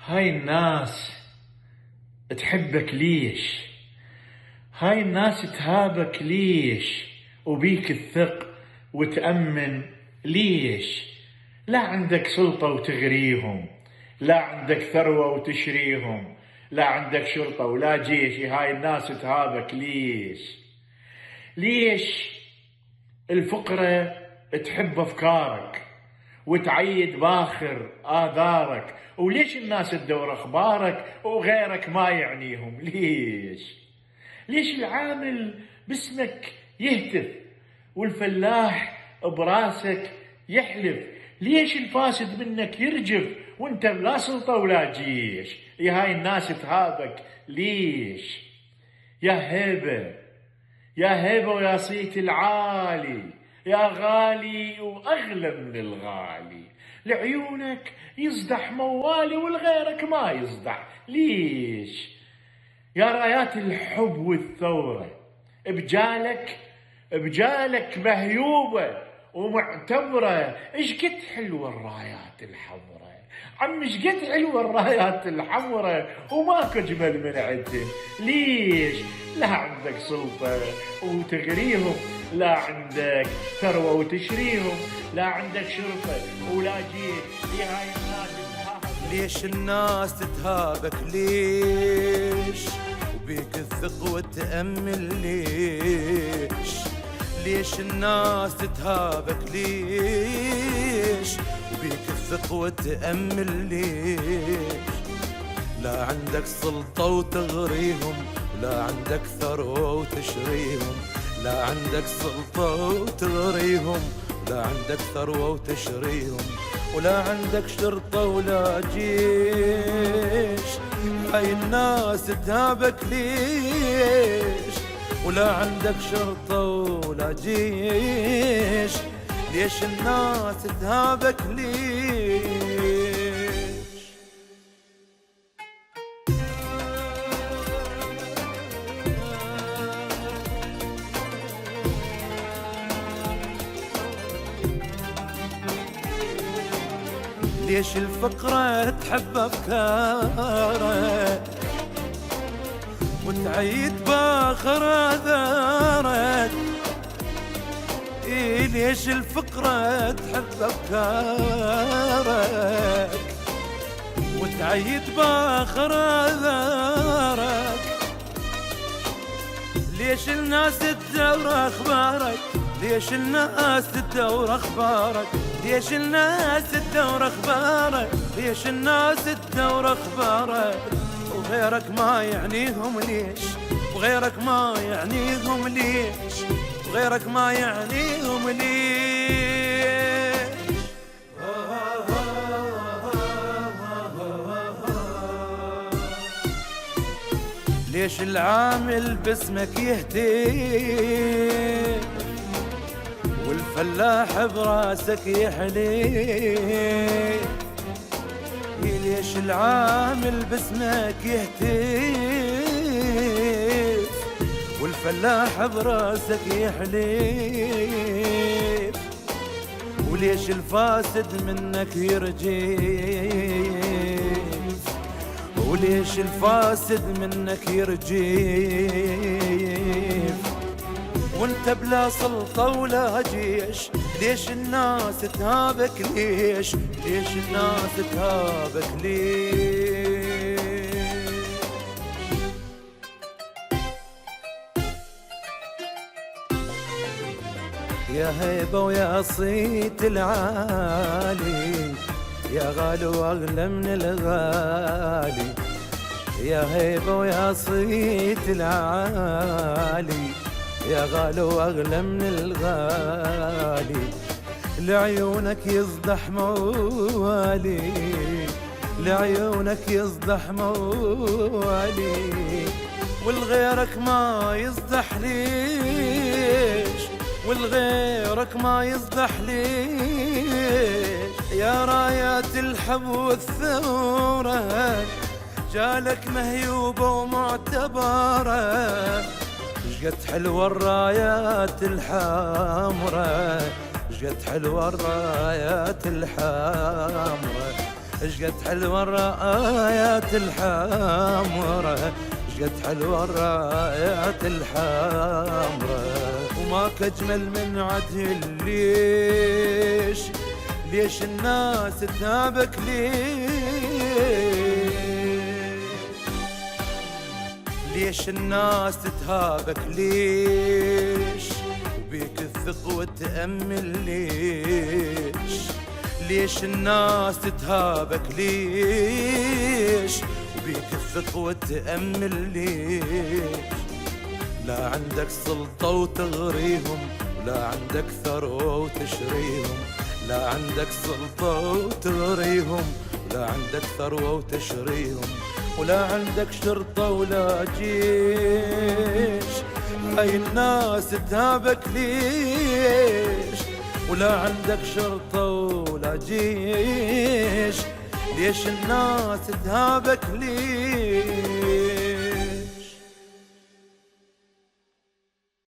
هاي الناس تحبك ليش؟ هاي الناس تهابك ليش؟ وبيك تثق وتأمن ليش؟ لا عندك سلطة وتغريهم، لا عندك ثروة وتشريهم، لا عندك شرطة ولا جيش. هاي الناس تهابك ليش؟ ليش الفقرة تحب أفكارك وتعيد باخر آثارك؟ وليش الناس تدور أخبارك وغيرك ما يعنيهم؟ ليش العامل باسمك يهتف والفلاح براسك يحلف؟ ليش الفاسد منك يرجف وانت لا سلطة ولا جيش؟ هاي الناس تهابك ليش؟ يا هيبة، يا هيبة ويا صيت العالي، يا غالي وأغلى من الغالي، لعيونك يصدح موالي والغيرك ما يصدح. ليش؟ يا رايات الحب والثورة بجالك مهيوبة ومعتبرة. ايش قد حلوة الرايات الحمراء، عم ايش قد حلوة الرايات الحمراء وماكو اجمل من عندهم. ليش؟ لا عندك سلطة وتغريهم، لا عندك ثروة وتشريهم، لا عندك شرطة ولا جيش. هاي الناس تهابك. ليش الناس تتهابك ليش؟ وبيك الثق وتأمل ليش؟ ليش الناس تتهابك ليش؟ وبيك الثق وتأمل ليش؟ لا عندك سلطة وتغريهم، ولا عندك ثروة وتشريهم، لا عندك سلطة وتغريهم، ولا عندك ثروة وتشريهم، ولا عندك شرطة ولا جيش. هاي الناس تهابك ليش؟ ولا عندك شرطة ولا جيش. ليش الناس تهابك ليش؟ ليش الفقرة تحب أفكارك وتعيد باخر آثارك؟ ليش الفقرة تحب أفكارك وتعيد باخر آثارك؟ ليش الناس تدور أخبارك؟ ليش الناس تدور أخبارك؟ ليش الناس تدور أخبارك؟ ليش الناس تدور أخبارك؟ وغيرك ما يعنيهم ليش؟ وغيرك ما يعنيهم ليش؟ وغيرك ما يعنيهم ليش؟ ليش العامل باسمك يهتف والفلاح براسك يحلف؟ ليش العامل باسمك يهتف والفلاح براسك يحلف؟ وليش الفاسد منك يرجف؟ وليش الفاسد منك يرجف وانت بلا سلطة ولا جيش؟ ليش الناس تهابك ليش؟ ليش الناس تهابك ليش؟ يا هيبة ويا صيت العالي، يا غالي واغلى من الغالي، يا هيبة ويا صيت العالي، يا غالي واغلى من الغالي، لعيونك يصدح موالي، لعيونك يصدح موالي، والغيرك ما يصدح ليش؟ والغيرك ما يصدح ليش؟ يا رايات الحب والثورة جالك مهيوبة ومعتبرة، شقد حلوة الرايات الحمراء، شقد حلوة الرايات الحمراء، اشقد حلوة الرايات الحمرا، اشقد حلوة الرايات الحمرا، وماك اجمل من عدل. ليش الناس تهابك ليش الناس تتهابك ليش، وبيك تثق وتأمل ليش الناس تتهابك ليش، وبيك تثق وتأمل لا عندك سلطة وتغريهم، ولا عندك ثروة وتشريهم، لا عندك سلطة وتغريهم، ولا عندك ثروة وتشريهم، ولا عندك شرطة ولا جيش. هاي الناس تهابك ليش، ولا عندك شرطة ولا جيش. ليش الناس تهابك ليش؟